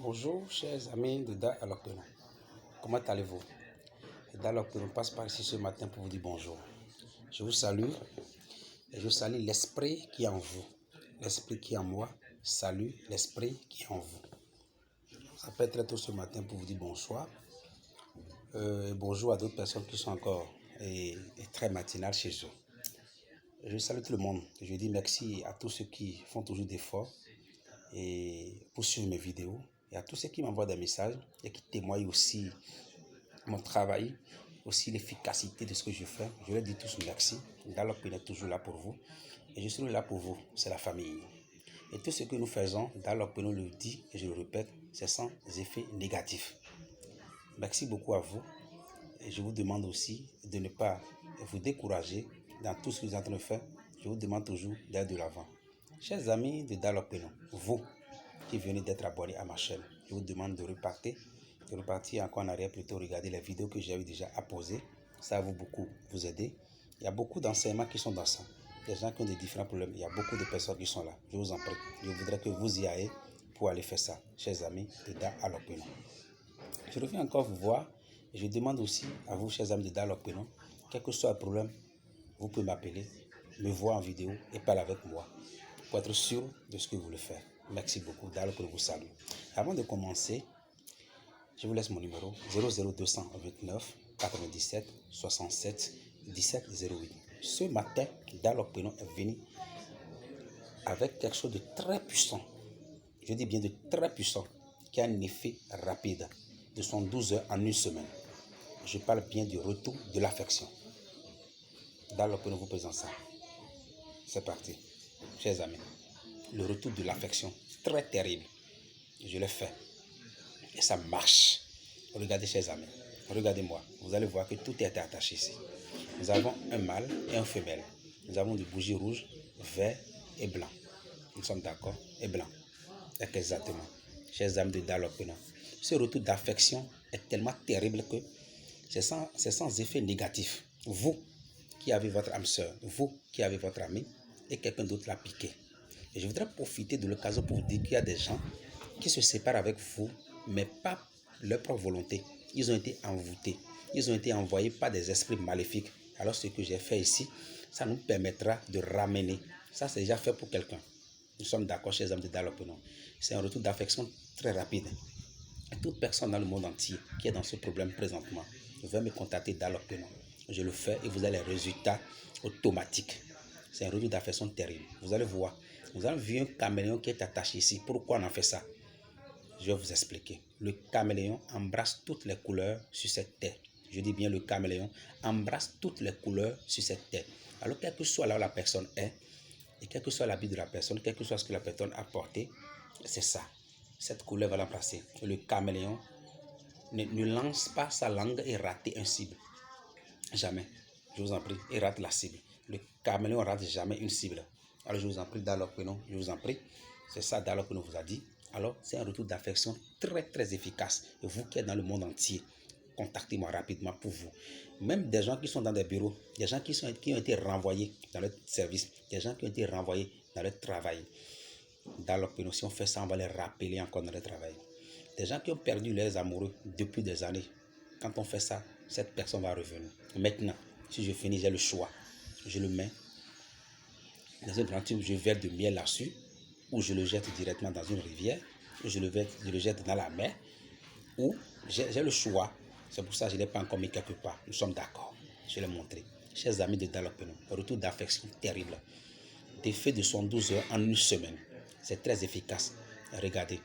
Bonjour chers amis de Da Alokpeno. Comment allez-vous? Da Alokpeno passe par ici ce matin pour vous dire bonjour. Je vous salue et je salue l'esprit qui est en vous. L'esprit qui est en moi salue l'esprit qui est en vous. Ça peut être très tôt ce matin pour vous dire bonsoir. Bonjour à d'autres personnes qui sont encore très matinales chez eux. Je salue tout le monde. Je dis merci à tous ceux qui font toujours d'efforts et pour suivre mes vidéos. Et à tous ceux qui m'envoient des messages et qui témoignent aussi mon travail, aussi l'efficacité de ce que je fais. Je leur dis tous merci. Da Alokpeno est toujours là pour vous. Et je suis là pour vous. C'est la famille. Et tout ce que nous faisons, Da Alokpeno le dit et je le répète, c'est sans effet négatif. Merci beaucoup à vous. Et je vous demande aussi de ne pas vous décourager dans tout ce que vous êtes en train de faire. Je vous demande toujours d'aller de l'avant. Chers amis de Da Alokpeno, vous qui venez d'être abonnés à ma chaîne, je vous demande de repartir encore en arrière, plutôt regarder les vidéos que j'ai eu déjà à poser. Ça va beaucoup vous aider. Il y a beaucoup d'enseignements qui sont dans ça. Des gens qui ont des différents problèmes. Il y a beaucoup de personnes qui sont là. Je vous en prie. Je voudrais que vous y ayez pour aller faire ça, chers amis de Da Alokpeno. Je reviens encore vous voir. Et je demande aussi à vous, chers amis de Da Alokpeno, quel que soit le problème, vous pouvez m'appeler, me voir en vidéo et parler avec moi pour être sûr de ce que vous voulez faire. Merci beaucoup. Da Alokpeno vous salue. Avant de commencer, je vous laisse mon numéro 00229 97 67 17 08. Ce matin, Da Alokpeno est venu avec quelque chose de très puissant. Je dis bien de très puissant, qui a un effet rapide de 112 heures en une semaine. Je parle bien du retour de l'affection. Da Alokpeno vous présente ça. C'est parti, chers amis. Le retour de l'affection, très terrible. Je l'ai fait. Et ça marche. Regardez, chers amis. Regardez-moi. Vous allez voir que tout est attaché ici. Nous avons un mâle et un femelle. Nous avons des bougies rouges, vert et blanc. Nous sommes d'accord? Et blanc. Exactement. Chers amis de Da Alokpeno, ce retour d'affection est tellement terrible que c'est sans effet négatif. Vous qui avez votre âme sœur, vous qui avez votre ami et quelqu'un d'autre l'a piqué. Et je voudrais profiter de l'occasion pour vous dire qu'il y a des gens qui se séparent avec vous, mais pas leur propre volonté. Ils ont été envoûtés. Ils ont été envoyés par des esprits maléfiques. Alors ce que j'ai fait ici, ça nous permettra de ramener. Ça, c'est déjà fait pour quelqu'un. Nous sommes d'accord, chers amis de Da Alokpeno. C'est un retour d'affection très rapide. Et toute personne dans le monde entier qui est dans ce problème présentement veut me contacter Da Alokpeno. Je le fais et vous avez les résultats automatiques. C'est un retour d'affection terrible. Vous allez voir. Vous avez vu un caméléon qui est attaché ici. Pourquoi on a fait ça? Je vais vous expliquer. Le caméléon embrasse toutes les couleurs sur cette terre. Je dis bien le caméléon embrasse toutes les couleurs sur cette terre. Alors, quel que soit là où la personne est, et quel que soit l'habit de la personne, quel que soit ce que la personne a porté, c'est ça. Cette couleur va l'embrasser. Le caméléon ne lance pas sa langue et rate un cible. Jamais. Je vous en prie, il rate la cible. Le caméléon ne rate jamais une cible. Alors, je vous en prie, Da Alokpeno, je vous en prie. C'est ça, Da Alokpeno vous a dit. Alors, c'est un retour d'affection très, très efficace. Et vous qui êtes dans le monde entier, contactez-moi rapidement pour vous. Même des gens qui sont dans des bureaux, des gens qui ont été renvoyés dans leur service, des gens qui ont été renvoyés dans leur travail. Da Alokpeno, si on fait ça, on va les rappeler encore dans leur travail. Des gens qui ont perdu leurs amoureux depuis des années. Quand on fait ça, cette personne va revenir. Maintenant, si je finis, j'ai le choix. Je le mets dans un grand tube, je verse de miel là-dessus, ou je le jette directement dans une rivière, ou je le jette dans la mer, ou j'ai le choix. C'est pour ça que je ne l'ai pas encore mis quelque part. Nous sommes d'accord. Je l'ai montré. Chers amis de Da Alokpeno, retour d'affection terrible. D'effet de 112 heures en une semaine. C'est très efficace. Regardez,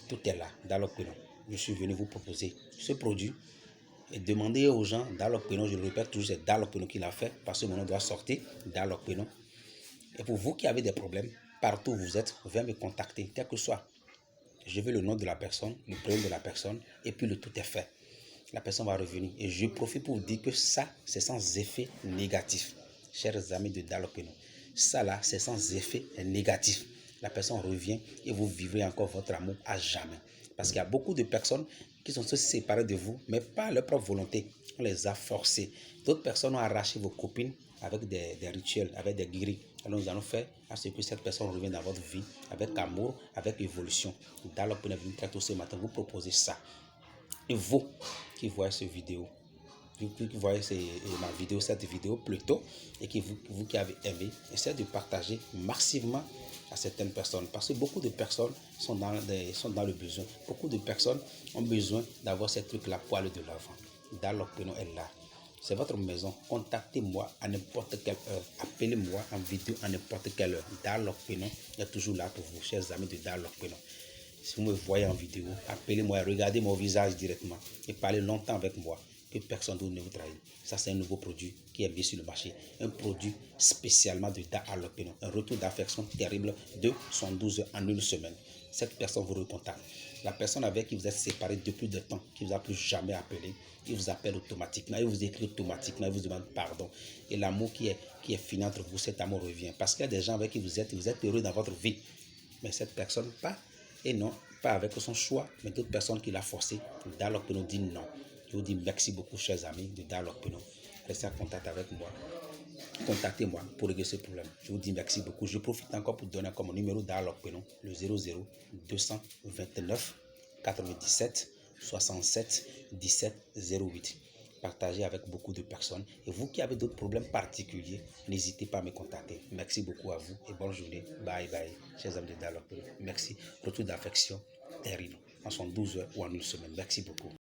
tout est là. Da Alokpeno. Je suis venu vous proposer ce produit et demander aux gens, Da Alokpeno, je le répète toujours, c'est Da Alokpeno qui l'a fait parce que mon nom doit sortir, Da Alokpeno. Et pour vous qui avez des problèmes, partout où vous êtes, venez me contacter, quel que soit. Je veux le nom de la personne, le prénom de la personne, et puis le tout est fait. La personne va revenir. Et je profite pour vous dire que ça, c'est sans effet négatif. Chers amis de Da Alokpeno, ça là, c'est sans effet négatif. La personne revient et vous vivrez encore votre amour à jamais. Parce qu'il y a beaucoup de personnes qui sont se séparées de vous, mais pas leur propre volonté. On les a forcés. D'autres personnes ont arraché vos copines avec des rituels, avec des guéris. Alors nous allons faire à ce que cette personne revienne dans votre vie avec amour, avec évolution. Dans le point de vue très tôt ce matin, vous proposez ça. Et vous qui voyez cette vidéo, vous qui voyez cette vidéo plutôt, et que vous qui avez aimé, essayez de partager massivement à certaines personnes, parce que beaucoup de personnes sont dans le besoin. Beaucoup de personnes ont besoin d'avoir ces trucs-là pour aller de l'avant. Dans l'opinion est là. C'est votre maison. Contactez-moi à n'importe quelle heure. Appelez-moi en vidéo à n'importe quelle heure. Dans l'opinion est toujours là pour vous, chers amis de Dans l'opinion. Si vous me voyez en vidéo, appelez-moi, regardez mon visage directement et parlez longtemps avec moi. Que personne d'autre ne vous trahisse. Ça, c'est un nouveau produit qui est mis sur le marché. Un produit spécialement de Dalopénon. Un retour d'affection terrible de 112 heures en une semaine. Cette personne vous recontacte. La personne avec qui vous êtes séparé depuis de temps, qui ne vous a plus jamais appelé, il vous appelle automatiquement, il vous écrit automatiquement, il vous demande pardon. Et l'amour qui est fini entre vous, cet amour revient. Parce qu'il y a des gens avec qui vous êtes heureux dans votre vie. Mais cette personne, pas. Et non, pas avec son choix, mais d'autres personnes qui l'ont forcé. Dalopénon dit non. Je vous dis merci beaucoup, chers amis de Dalopénon. Restez en contact avec moi. Contactez-moi pour régler ce problème. Je vous dis merci beaucoup. Je profite encore pour donner comme numéro Dalopénon, le 00 229 97 67 17 08. Partagez avec beaucoup de personnes. Et vous qui avez d'autres problèmes particuliers, n'hésitez pas à me contacter. Merci beaucoup à vous et bonne journée. Bye bye, chers amis de Dalopénon. Merci. Retour d'affection terrible en 112 heures ou en une semaine. Merci beaucoup.